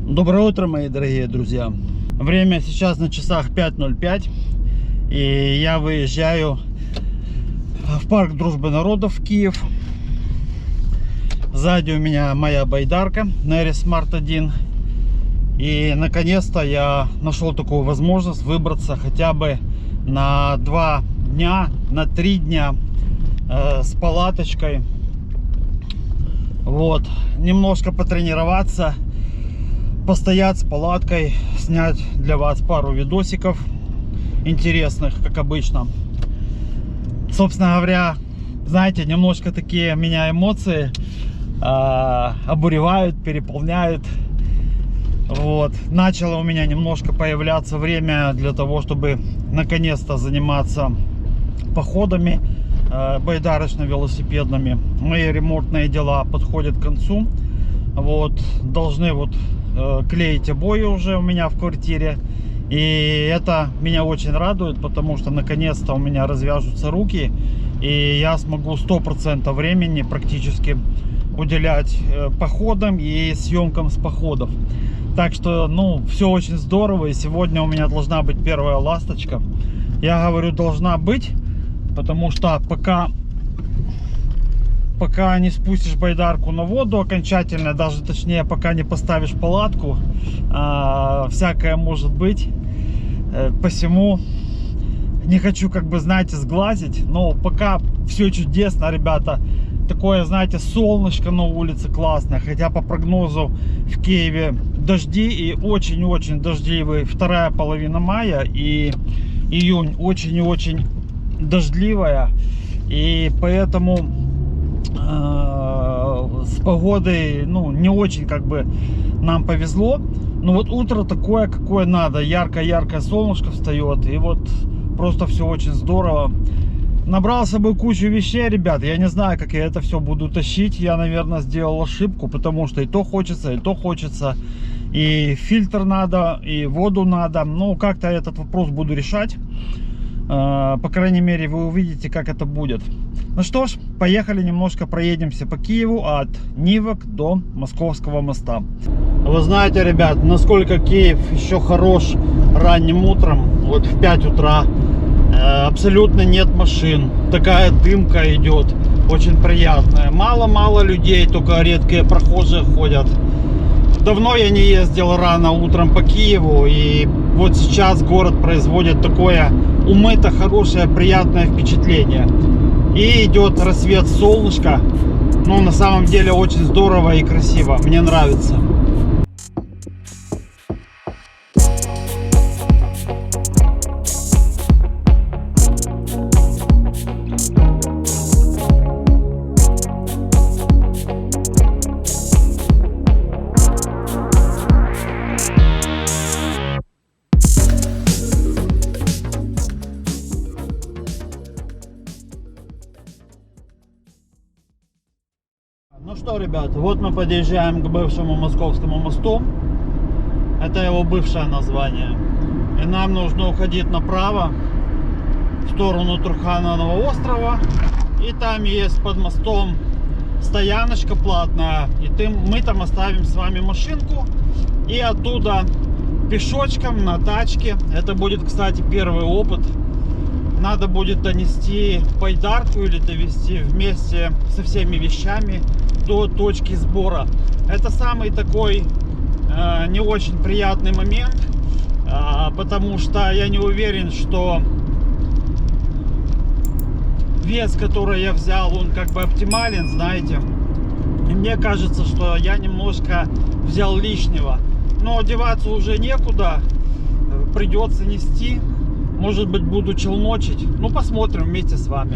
Доброе утро, мои дорогие друзья. Время сейчас на часах 5:05, и я выезжаю в парк Дружбы Народов в Киев. Сзади у меня моя байдарка Neris Smart 1. И наконец-то я нашел такую возможность выбраться хотя бы на 2 дня, на 3 дня с палаточкой. Вот, немножко потренироваться, постоять с палаткой, снять для вас пару видосиков интересных, как обычно. Собственно говоря, знаете, немножко такие меня эмоции обуревают, переполняют. Вот, начало у меня немножко появляться время для того, чтобы наконец-то заниматься походами байдарочно-велосипедными. Мои ремонтные дела подходят к концу. Вот, должны клеить обои уже у меня в квартире. И это меня очень радует, потому что наконец-то у меня развяжутся руки, и я смогу 100% времени практически уделять походам и съемкам с походов. Так что, ну, все очень здорово. И сегодня у меня должна быть первая ласточка. Я говорю, должна быть, потому что пока не спустишь байдарку на воду окончательно, даже точнее, пока не поставишь палатку, всякое может быть. Посему не хочу, как бы, знаете, сглазить, но пока все чудесно, ребята. Такое, знаете, солнышко на улице классное, хотя по прогнозу в Киеве дожди, и очень-очень дождливый вторая половина мая, и июнь очень и очень дождливая, и поэтому с погодой, ну, не очень, как бы, нам повезло. Но вот утро такое, какое надо, яркое-яркое солнышко встает, и вот просто все очень здорово. Набрал с собой кучу вещей, ребят. Я не знаю, как я это все буду тащить. Я, наверное, сделал ошибку, потому что и то хочется, и то хочется. И фильтр надо, и воду надо. Ну, как-то этот вопрос буду решать. По крайней мере, вы увидите, как это будет. Ну что ж, поехали, немножко проедемся по Киеву от Нивок до Московского моста. Вы знаете, ребят, насколько Киев еще хорош ранним утром. Вот в 5 утра. Абсолютно нет машин, такая дымка идет, очень приятная. Мало людей, только редкие прохожие ходят. Давно я не ездил рано утром по Киеву, и вот сейчас город производит такое умыто, хорошее, приятное впечатление. И идет рассвет солнышка. Ну, на самом деле очень здорово и красиво, мне нравится. Ну что, ребят, вот мы подъезжаем к бывшему Московскому мосту. Это его бывшее название. И нам нужно уходить направо, в сторону Труханового острова. И там есть под мостом стояночка платная. И мы там оставим с вами машинку. И оттуда пешочком на тачке. Это будет, кстати, первый опыт. Надо будет донести байдарку или довести вместе со всеми вещами до точки сбора. Это самый такой не очень приятный момент, потому что я не уверен, что вес, который я взял, он как бы оптимален, знаете. И мне кажется, что я немножко взял лишнего. Но одеваться уже некуда, придется нести. Может быть, буду челночить. Ну, посмотрим вместе с вами.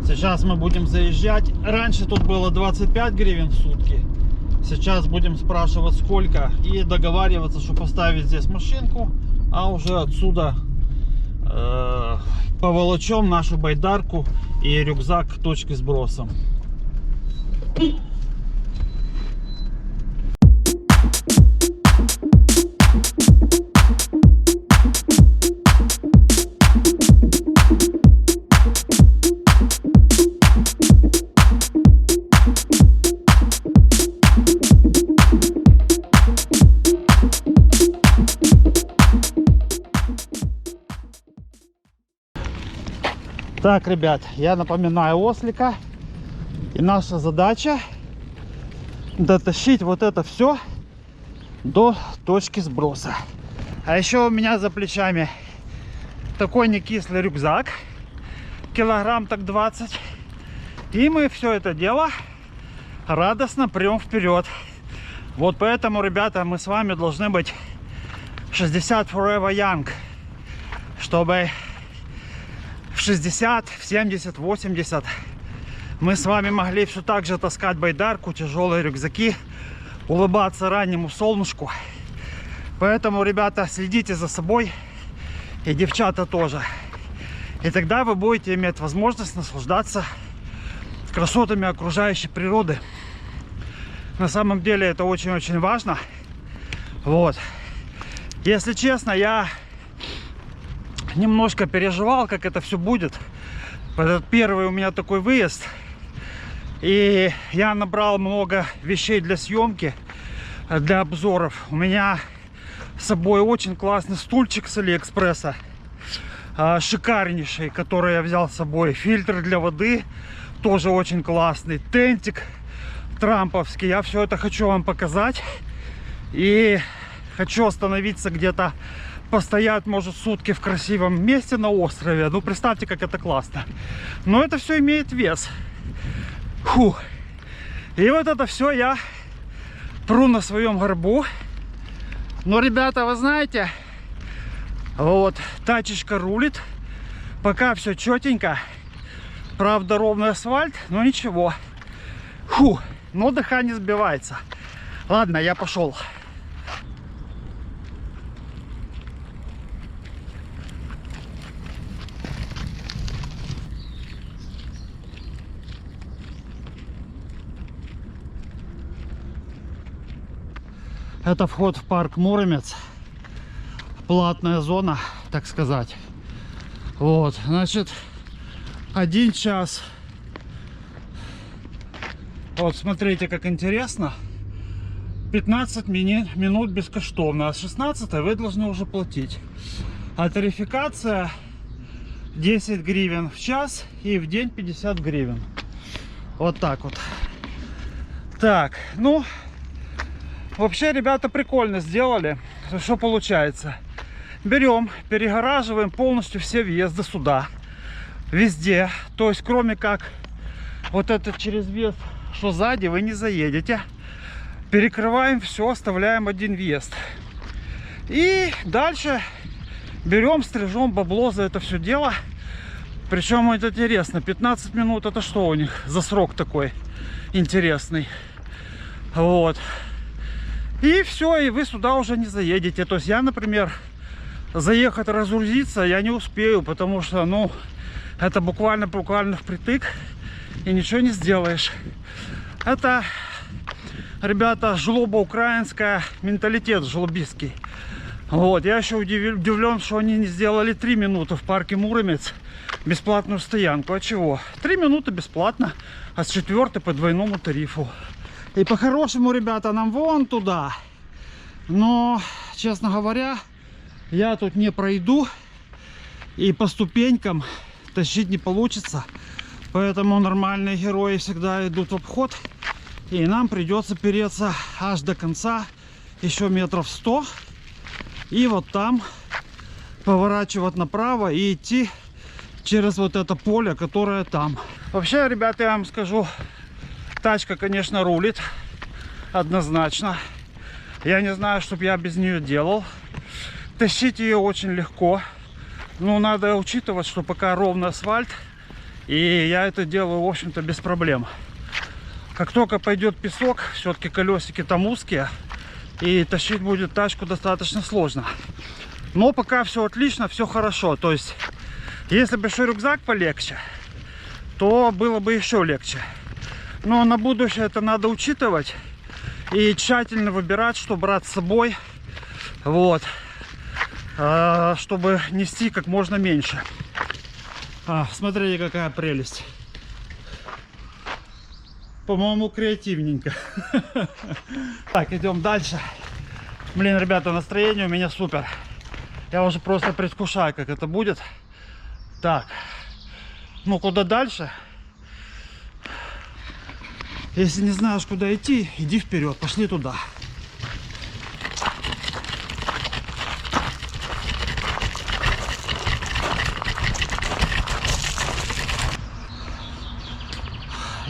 Сейчас мы будем заезжать. Раньше тут было 25 гривен в сутки. Сейчас будем спрашивать, сколько. И договариваться, что поставить здесь машинку. А уже отсюда поволочем нашу байдарку и рюкзак к точке сброса. Так, ребят, я напоминаю ослика. И наша задача дотащить вот это все до точки сброса. А еще у меня за плечами такой некислый рюкзак. Килограмм так 20. И мы все это дело радостно прем вперед. Вот поэтому, ребята, мы с вами должны быть 60 forever young. Чтобы в 60, в 70, 80 мы с вами могли все так же таскать байдарку, тяжелые рюкзаки, улыбаться раннему солнышку. Поэтому, ребята, следите за собой, и девчата тоже. И тогда вы будете иметь возможность наслаждаться красотами окружающей природы. На самом деле это очень-очень важно. Вот. Если честно, я немножко переживал, как это все будет. Этот первый у меня такой выезд. И я набрал много вещей для съемки, для обзоров. У меня с собой очень классный стульчик с Алиэкспресса. Шикарнейший, который я взял с собой. Фильтр для воды тоже очень классный. Тентик трамповский. Я все это хочу вам показать. И хочу остановиться где-то, постоять, может, сутки в красивом месте на острове. Ну, представьте, как это классно. Но это все имеет вес. Фух. И вот это все я пру на своем горбу. Но, ребята, вы знаете, вот, тачечка рулит. Пока все четенько. Правда, ровный асфальт, но ничего. Фух. Но дыхание сбивается. Ладно, я пошел. Это вход в парк Муромец. Платная зона, так сказать. Вот, значит, 1 час. Вот, смотрите, как интересно. 15 минут бескоштовно. А с 16 вы должны уже платить. А тарификация 10 гривен в час и в день 50 гривен. Вот так вот. Так, ну... Вообще, ребята, прикольно сделали. Что получается? Берем, перегораживаем полностью все въезды сюда. Везде. То есть, кроме как вот это через въезд, что сзади, вы не заедете. Перекрываем все, оставляем один въезд. И дальше берем, стрижем бабло за это все дело. Причем это интересно. 15 минут, это что у них за срок такой интересный? Вот. И все, и вы сюда уже не заедете. То есть я, например, заехать разгрузиться я не успею, потому что, ну, это буквально впритык, и ничего не сделаешь. Это, ребята, жлоба украинская, менталитет жлобистский. Вот, я еще удивлен, что они не сделали 3 минуты в парке Муромец бесплатную стоянку. А чего? 3 минуты бесплатно, а с 4 по двойному тарифу. И по-хорошему, ребята, нам вон туда. Но, честно говоря, я тут не пройду. И по ступенькам тащить не получится. Поэтому нормальные герои всегда идут в обход. И нам придется переться аж до конца. Еще метров 100. И вот там поворачивать направо и идти через вот это поле, которое там. Вообще, ребята, я вам скажу... Тачка, конечно, рулит. Однозначно. Я не знаю, что бы я без нее делал. Тащить ее очень легко. Но надо учитывать, что пока ровный асфальт. И я это делаю, в общем-то, без проблем. Как только пойдет песок, все-таки колесики там узкие. И тащить будет тачку достаточно сложно. Но пока все отлично, все хорошо. То есть, если бы еще рюкзак полегче, то было бы еще легче. Но на будущее это надо учитывать и тщательно выбирать, что брать с собой, вот, чтобы нести как можно меньше. Смотрите, какая прелесть. По-моему, креативненько. Так, идем дальше. Блин, ребята, настроение у меня супер. Я уже просто предвкушаю, как это будет. Так, Ну, куда дальше? Если не знаешь, куда идти, иди вперед, пошли туда.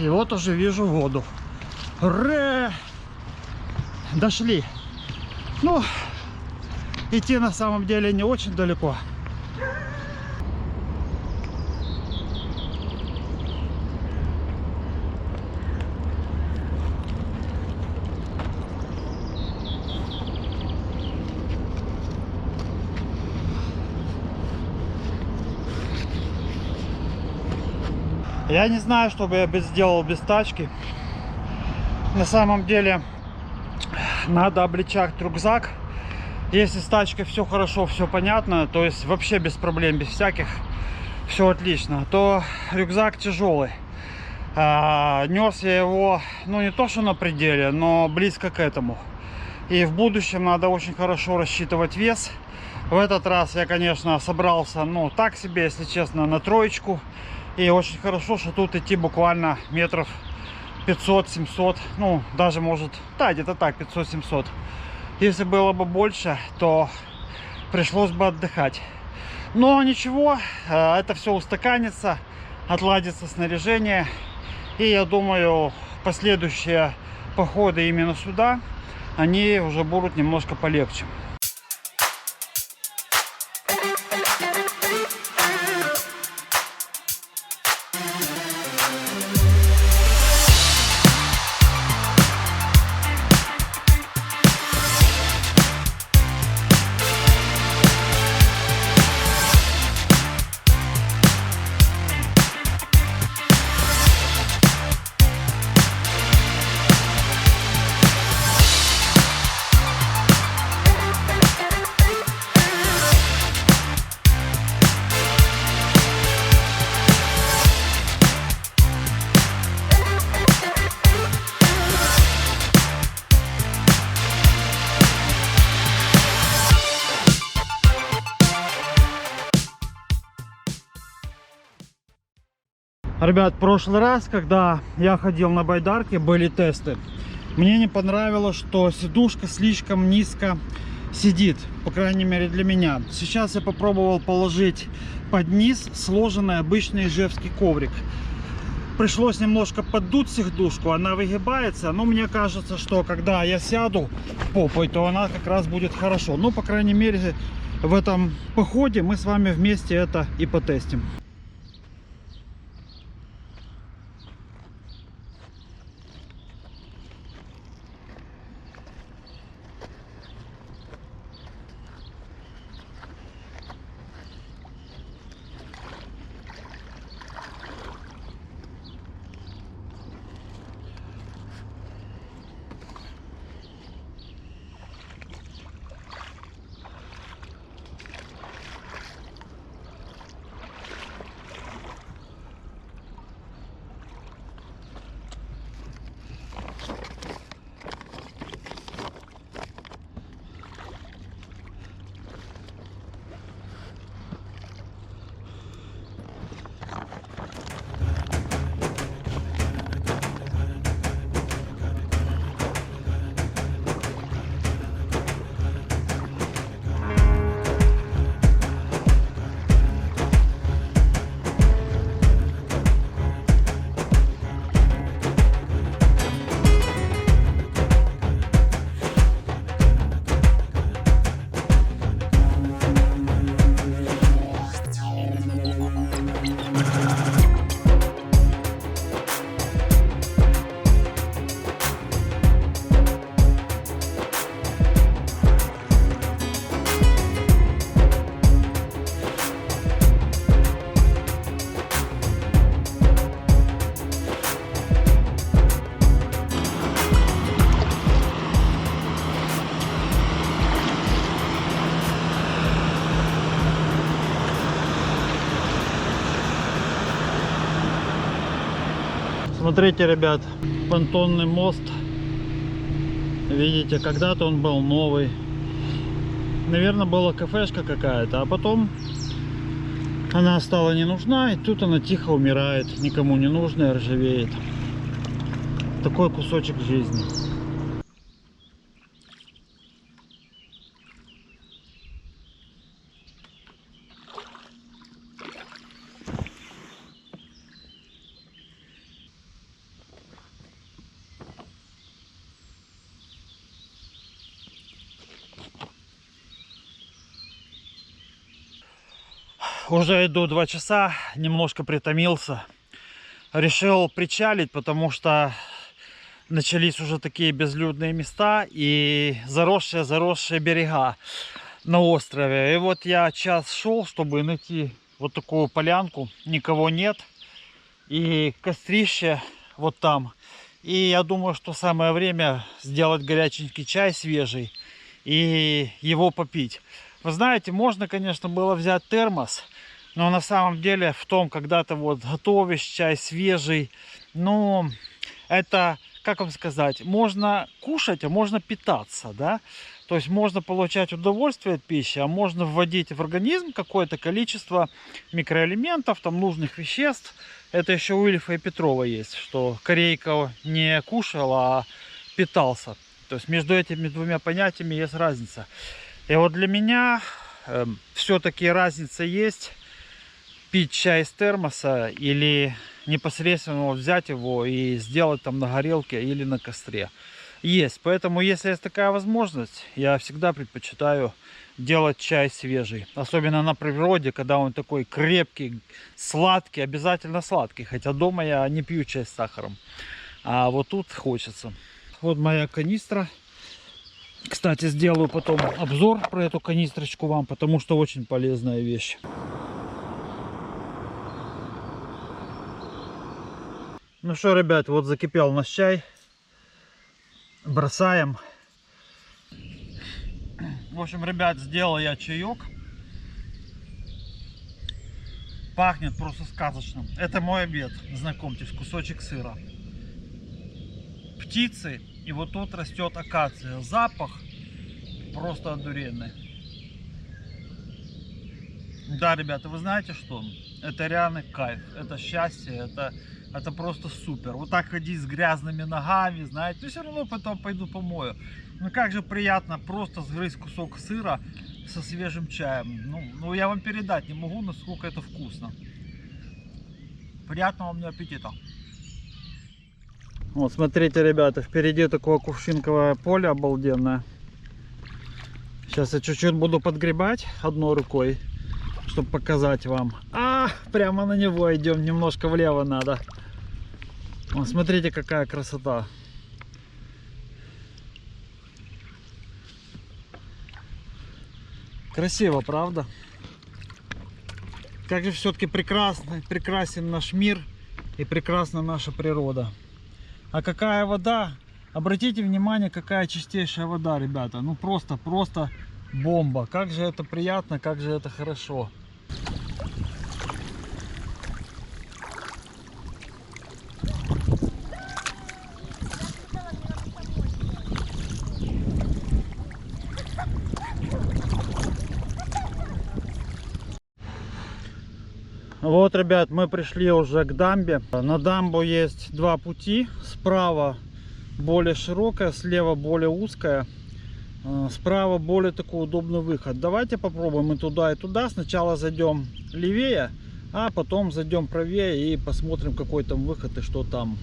И вот уже вижу воду. Ура! Дошли. Ну, идти на самом деле не очень далеко. Я не знаю, что бы я сделал без тачки. На самом деле надо облегчать рюкзак. Если с тачкой все хорошо, все понятно, то есть вообще без проблем, без всяких, все отлично, то рюкзак тяжелый. Нес я его, ну не то что на пределе, но близко к этому. И в будущем надо очень хорошо рассчитывать вес. В этот раз я, конечно, собрался, ну так себе, если честно, на троечку. И очень хорошо, что тут идти буквально метров 500-700, ну даже может, да, где-то так, 500-700. Если было бы больше, то пришлось бы отдыхать. Но ничего, это все устаканится, отладится снаряжение. И я думаю, последующие походы именно сюда, они уже будут немножко полегче. Ребят, в прошлый раз, когда я ходил на байдарке, были тесты. Мне не понравилось, что сидушка слишком низко сидит, по крайней мере для меня. Сейчас я попробовал положить под низ сложенный обычный ижевский коврик. Пришлось немножко поддуть сидушку, она выгибается, но мне кажется, что когда я сяду попой, то она как раз будет хорошо. Ну, по крайней мере, в этом походе мы с вами вместе это и потестим. Смотрите, ребят, понтонный мост. Видите, когда-то он был новый. Наверное, была кафешка какая-то, а потом Она стала не нужна, и тут она тихо умирает, никому не нужная, ржавеет. Такой кусочек жизни. Уже иду 2 часа, немножко притомился. Решил причалить, потому что начались уже такие безлюдные места и заросшие берега на острове. И вот я час шел, чтобы найти вот такую полянку. Никого нет. И кострище вот там. И я думаю, что самое время сделать горяченький чай свежий и его попить. Вы знаете, можно, конечно, было взять термос, но на самом деле в том, когда ты вот готовишь чай свежий, ну, это, как вам сказать, можно кушать, а можно питаться, да? То есть можно получать удовольствие от пищи, а можно вводить в организм какое-то количество микроэлементов, там, нужных веществ. Это еще у Ильфа и Петрова есть, что корейка не кушал, а питался. То есть между этими двумя понятиями есть разница. И вот для меня все-таки разница есть. Пить чай из термоса или непосредственно взять его и сделать там на горелке или на костре. Есть. Поэтому, если есть такая возможность, я всегда предпочитаю делать чай свежий. Особенно на природе, когда он такой крепкий, сладкий, обязательно сладкий. Хотя дома я не пью чай с сахаром. А вот тут хочется. Вот моя канистра. Кстати, сделаю потом обзор про эту канистрочку вам, потому что очень полезная вещь. Ну что, ребят, вот закипел наш чай. Бросаем. В общем, ребят, сделал я чаек. Пахнет просто сказочно. Это мой обед. Знакомьтесь, кусочек сыра. Птицы. И вот тут растет акация. Запах просто одуренный. Да, ребята, вы знаете что? Это реальный кайф. Это счастье. Это просто супер. Вот так ходить с грязными ногами, знаете. Но все равно потом пойду помою. Ну как же приятно просто сгрызть кусок сыра со свежим чаем. Ну я вам передать не могу, насколько это вкусно. Приятного мне аппетита. Вот смотрите, ребята, впереди такое кувшинковое поле обалденное. Сейчас я чуть-чуть буду подгребать одной рукой, чтобы показать вам. Прямо на него идем, немножко влево надо. Вот смотрите, какая красота. Красиво, правда? Как же все-таки прекрасен наш мир и прекрасна наша природа. А какая вода? Обратите внимание, какая чистейшая вода, ребята. Ну просто бомба. Как же это приятно, как же это хорошо. Вот, ребят, мы пришли уже к дамбе. На дамбу есть 2 пути. Справа более широкая, слева более узкая. Справа более такой удобный выход. Давайте попробуем и туда, и туда. Сначала зайдем левее, а потом зайдем правее и посмотрим, какой там выход и что там.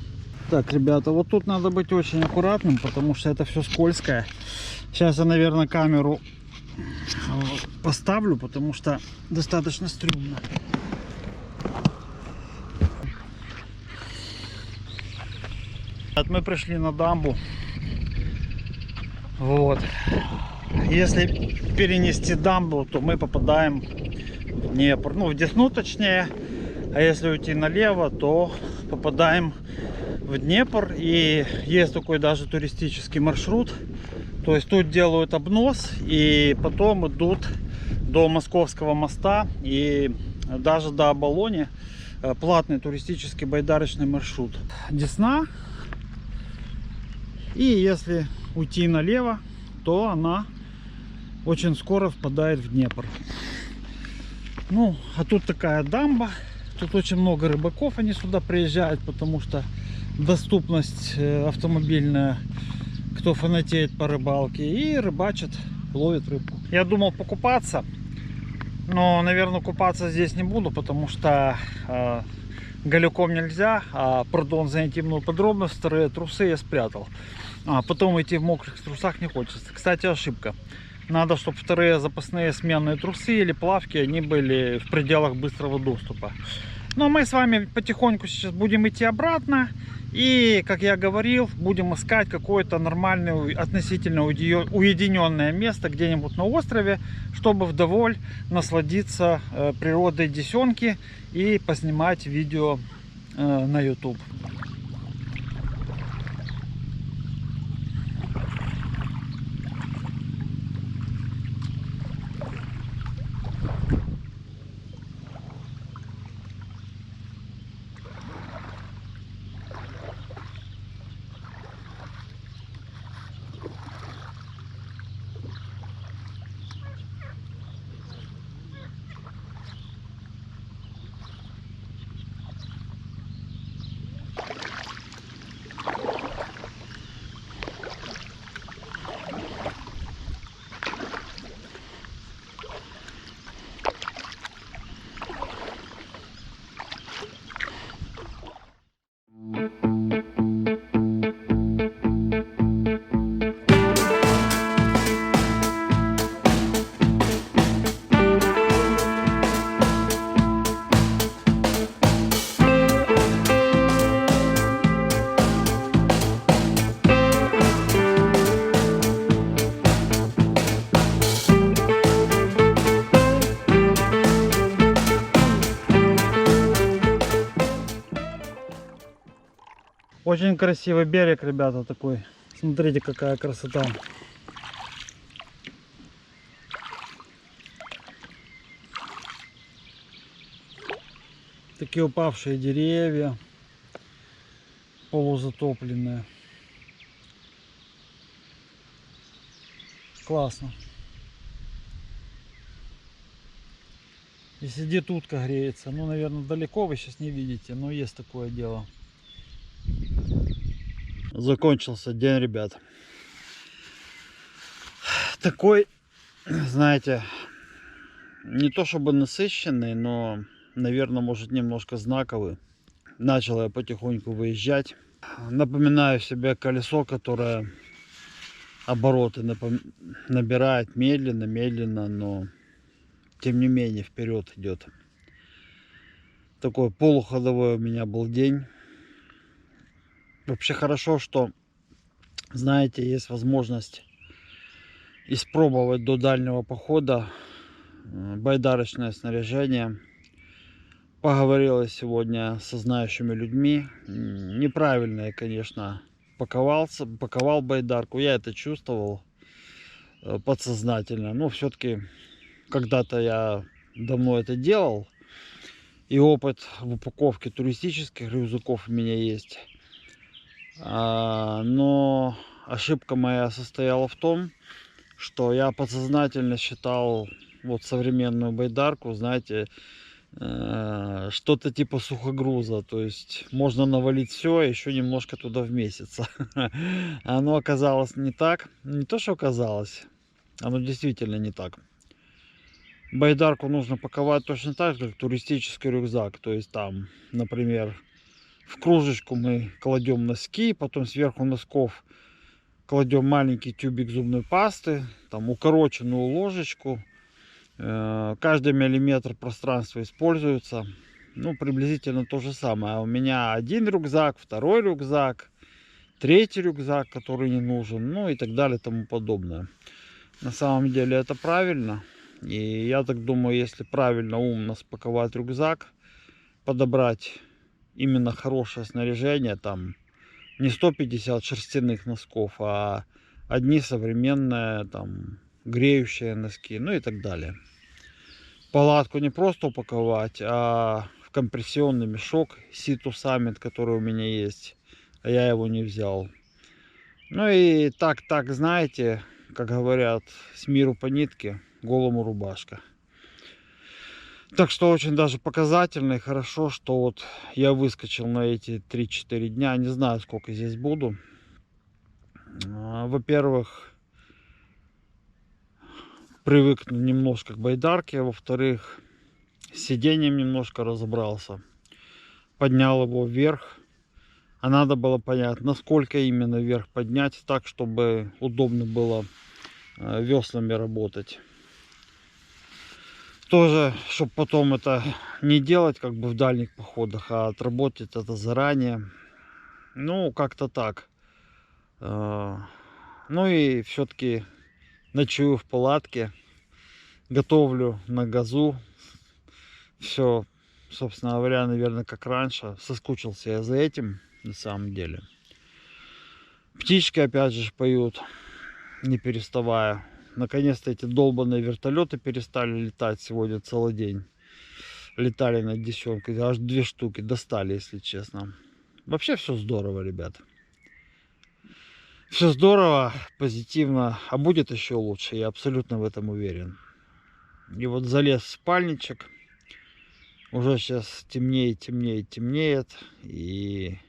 Так, ребята, вот тут надо быть очень аккуратным, потому что это все скользкое. Сейчас я, наверное, камеру поставлю, потому что достаточно стрёмно. Мы пришли на дамбу. Вот. Если перенести дамбу, то мы попадаем в Днепр. Ну, в Десну точнее. А если уйти налево, то попадаем в Днепр. И есть такой даже туристический маршрут. То есть тут делают обнос и потом идут до Московского моста и даже до Оболони. Платный туристический байдарочный маршрут. Десна. И если уйти налево, то она очень скоро впадает в Днепр. Ну, а тут такая дамба. Тут очень много рыбаков, они сюда приезжают, потому что доступность автомобильная, кто фанатеет по рыбалке, и рыбачат, ловит рыбку. Я думал покупаться, но, наверное, купаться здесь не буду, потому что голиком нельзя, а продон за интимную подробность, вторые трусы я спрятал. А потом идти в мокрых трусах не хочется. Кстати, ошибка. Надо, чтобы вторые запасные сменные трусы или плавки, они были в пределах быстрого доступа. Но мы с вами потихоньку сейчас будем идти обратно. И, как я говорил, будем искать какое-то нормальное, относительно уединенное место где-нибудь на острове, чтобы вдоволь насладиться природой Десенки и поснимать видео на YouTube. Очень красивый берег, ребята, такой. Смотрите, какая красота. Такие упавшие деревья, полузатопленные. Классно. И сидит утка, греется. Ну, наверное, далеко вы сейчас не видите, но есть такое дело. Закончился день, ребят. Такой, знаете, не то чтобы насыщенный, но, наверное, может, немножко знаковый. Начал я потихоньку выезжать. Напоминаю себе колесо, которое обороты набирает медленно, но тем не менее вперед идет. Такой полуходовой у меня был день. Вообще хорошо, что, знаете, есть возможность испробовать до дальнего похода байдарочное снаряжение. Поговорил сегодня со знающими людьми. Неправильно я, конечно, паковал байдарку. Я это чувствовал подсознательно. Но все-таки когда-то я давно это делал. И опыт в упаковке туристических рюкзаков у меня есть. Но ошибка моя состояла в том, что я подсознательно считал вот современную байдарку, знаете, что-то типа сухогруза. То есть можно навалить все, еще немножко туда вместится. Оно оказалось не так. Не то, что оказалось, оно действительно не так. Байдарку нужно паковать точно так же, как туристический рюкзак. То есть там, например, в кружечку мы кладем носки, потом сверху носков кладем маленький тюбик зубной пасты, там укороченную ложечку. Каждый миллиметр пространства используется. Ну, приблизительно то же самое. А у меня один рюкзак, второй рюкзак, третий рюкзак, который не нужен, ну и так далее, тому подобное. На самом деле это правильно. И я так думаю, если правильно, умно спаковать рюкзак, подобрать именно хорошее снаряжение, там не 150 шерстяных носков, а одни современные, там, греющие носки, ну и так далее. Палатку не просто упаковать, а в компрессионный мешок Sea2 Summit, который у меня есть, а я его не взял. Ну и так, знаете, как говорят, с миру по нитке, голому рубашка. Так что очень даже показательно и хорошо, что вот я выскочил на эти 3-4 дня. Не знаю, сколько здесь буду. Во-первых, привыкну немножко к байдарке. Во-вторых, с сиденьем немножко разобрался. Поднял его вверх. А надо было понять, насколько именно вверх поднять, так, чтобы удобно было веслами работать. Тоже, чтобы потом это не делать как бы в дальних походах, а отработать это заранее. Ну, как-то так. Ну и все-таки ночую в палатке, готовлю на газу. Все, собственно говоря, наверное, как раньше. Соскучился я за этим, на самом деле. Птички опять же поют, не переставая. Наконец-то эти долбаные вертолеты перестали летать сегодня целый день. Летали над Десенкой, аж 2 штуки достали, если честно. Вообще все здорово, ребят. Все здорово, позитивно, а будет еще лучше, я абсолютно в этом уверен. И вот залез в спальничек. Уже сейчас темнеет, темнеет, темнеет. И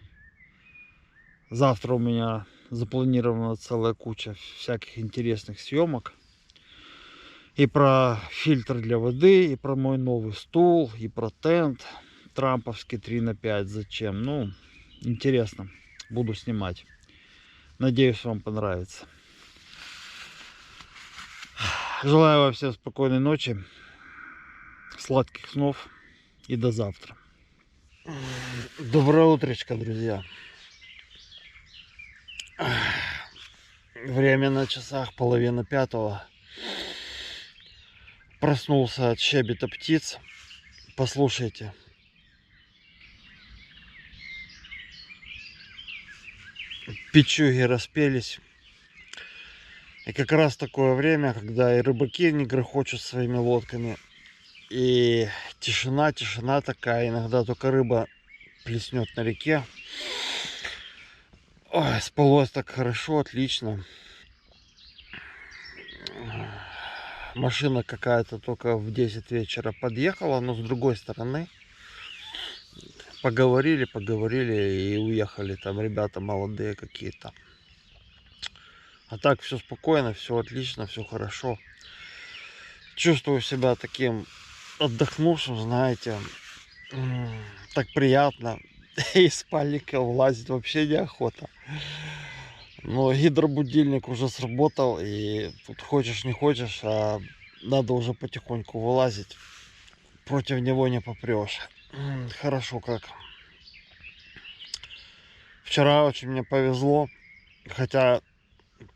завтра у меня запланирована целая куча всяких интересных съемок. И про фильтр для воды, и про мой новый стул, и про тент трамповский 3×5. Зачем? Ну, интересно. Буду снимать. Надеюсь, вам понравится. Желаю вам всем спокойной ночи, сладких снов и до завтра. Доброе утречко, друзья. Время на часах 4:30. Проснулся от щебета птиц. Послушайте. Печуги распелись. И как раз такое время, когда и рыбаки не грохочут своими лодками. И тишина такая. Иногда только рыба плеснет на реке. Ой, спалось так хорошо, отлично. Машина какая-то только в 10 вечера подъехала, но с другой стороны. Поговорили и уехали. Там ребята молодые какие-то. А так все спокойно, все отлично, все хорошо. Чувствую себя таким отдохнувшим, знаете. Так приятно. Из спальника влазить вообще неохота. Но гидробудильник уже сработал. И тут хочешь не хочешь, а надо уже потихоньку вылазить. Против него не попрешь. Хорошо как. Вчера очень мне повезло. Хотя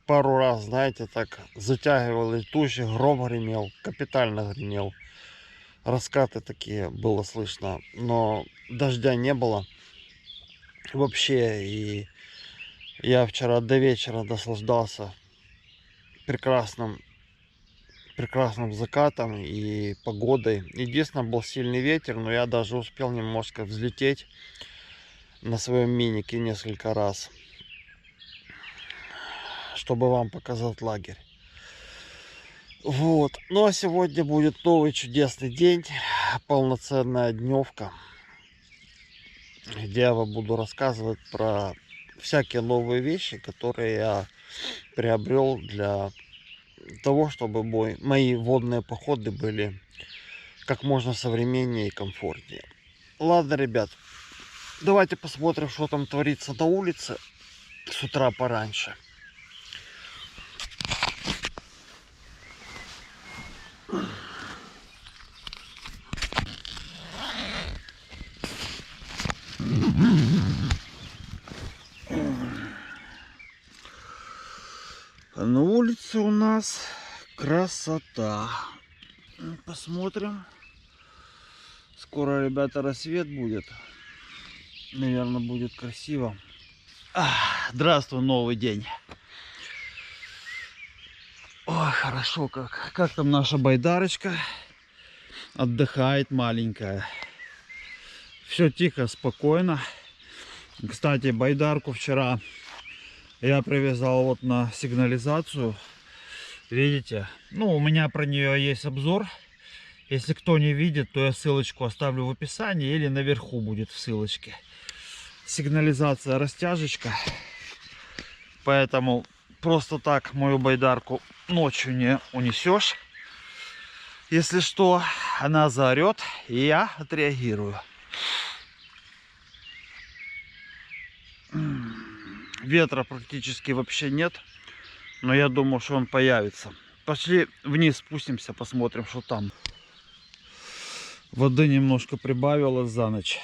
пару раз, знаете, так затягивал летущий, гром гремел, капитально гремел. Раскаты такие было слышно, но дождя не было вообще. И я вчера до вечера наслаждался прекрасным закатом и погодой. Единственное, был сильный ветер, но я даже успел немножко взлететь на своем минике несколько раз, чтобы вам показать лагерь. Вот. Ну а сегодня будет новый чудесный день, полноценная дневка, где я вам буду рассказывать про всякие новые вещи, которые я приобрел для того, чтобы мои водные походы были как можно современнее и комфортнее. Ладно, ребят, давайте посмотрим, что там творится на улице с утра пораньше. А на улице у нас красота. Посмотрим. Скоро, ребята, рассвет будет. Наверное, будет красиво. Здравствуй, новый день. Ой, хорошо как. Как там наша байдарочка? Отдыхает маленькая. Все тихо, спокойно. Кстати, байдарку вчера я привязал вот на сигнализацию. Видите? Ну, у меня про нее есть обзор. Если кто не видит, то я ссылочку оставлю в описании или наверху будет в ссылочке. Сигнализация, растяжечка. Поэтому просто так мою байдарку ночью не унесешь. Если что, она заорет, и я отреагирую. Ветра практически вообще нет, но я думаю, что он появится. Пошли вниз спустимся, посмотрим, что там. Воды немножко прибавилось за ночь.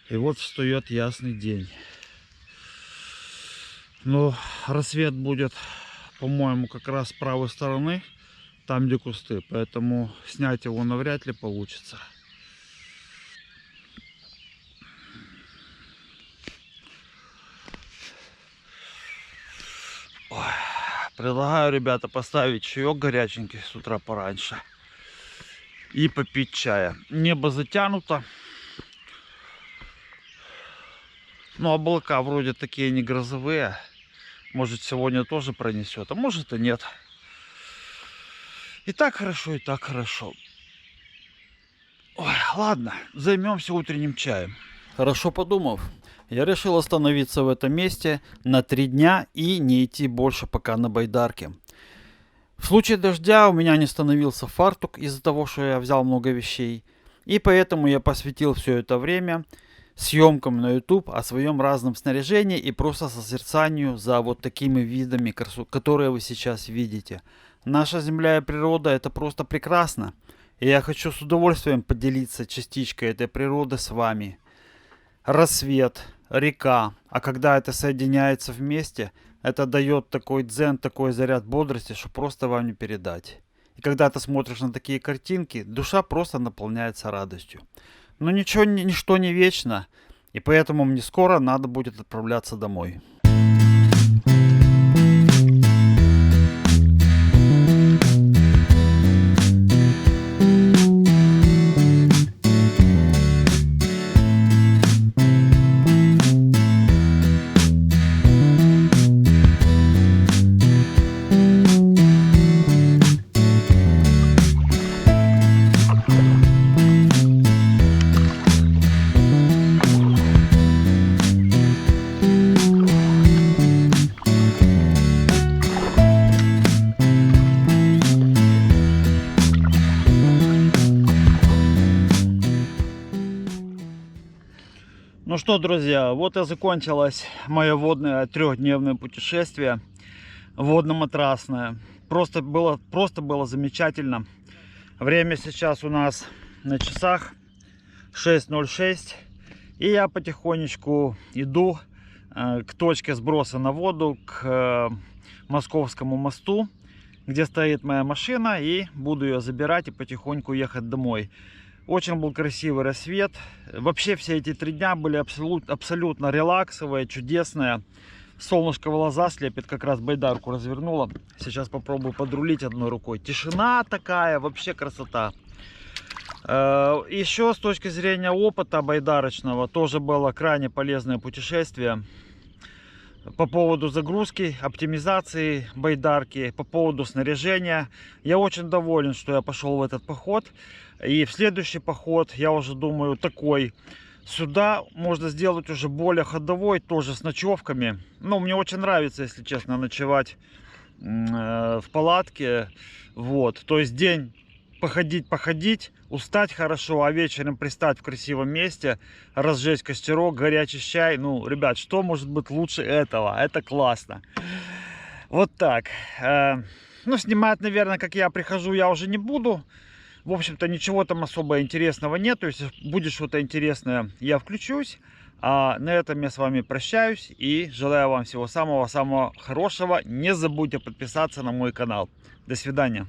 И вот встает ясный день. Но рассвет будет, по-моему, как раз с правой стороны, там где кусты. Поэтому снять его навряд ли получится. Ой. Предлагаю, ребята, поставить чаек горяченький с утра пораньше. И попить чая. Небо затянуто. Но облака вроде такие не грозовые. Может, сегодня тоже пронесет, а может и нет. И так хорошо, и так хорошо. Ой, ладно, займемся утренним чаем. Хорошо подумав, я решил остановиться в этом месте на 3 дня и не идти больше пока на байдарке. В случае дождя у меня не становился фартук из-за того, что я взял много вещей. И поэтому я посвятил все это время съемкам на YouTube о своем разном снаряжении и просто созерцанию за вот такими видами, которые вы сейчас видите. Наша земля и природа — это просто прекрасно. И я хочу с удовольствием поделиться частичкой этой природы с вами. Рассвет, река, а когда это соединяется вместе, это дает такой дзен, такой заряд бодрости, что просто вам не передать. И когда ты смотришь на такие картинки, душа просто наполняется радостью. Но ничто не вечно, и поэтому мне скоро надо будет отправляться домой. Ну что, друзья, вот и закончилось мое водное 3-дневное путешествие, водно-матрасное. Просто было замечательно. Время сейчас у нас на часах 6:06, и я потихонечку иду к точке сброса на воду, к Московскому мосту, где стоит моя машина, и буду ее забирать и потихоньку ехать домой. Очень был красивый рассвет. Вообще все эти 3 дня были абсолютно релаксовые, чудесные. Солнышко в глаза слепит, как раз байдарку развернула. Сейчас попробую подрулить одной рукой. Тишина такая, вообще красота. Еще с точки зрения опыта байдарочного, тоже было крайне полезное путешествие. По поводу загрузки, оптимизации байдарки, по поводу снаряжения. Я очень доволен, что я пошел в этот поход. И в следующий поход, я уже думаю, такой. Сюда можно сделать уже более ходовой, тоже с ночевками. Ну, мне очень нравится, если честно, ночевать в палатке. Вот, то есть день походить, устать хорошо, а вечером пристать в красивом месте, разжечь костерок, горячий чай. Ну, ребят, что может быть лучше этого? Это классно. Вот так. Ну, снимать, наверное, как я прихожу, я уже не буду. В общем-то, ничего там особо интересного нет. То есть, будет что-то интересное, я включусь. А на этом я с вами прощаюсь и желаю вам всего самого-самого хорошего. Не забудьте подписаться на мой канал. До свидания.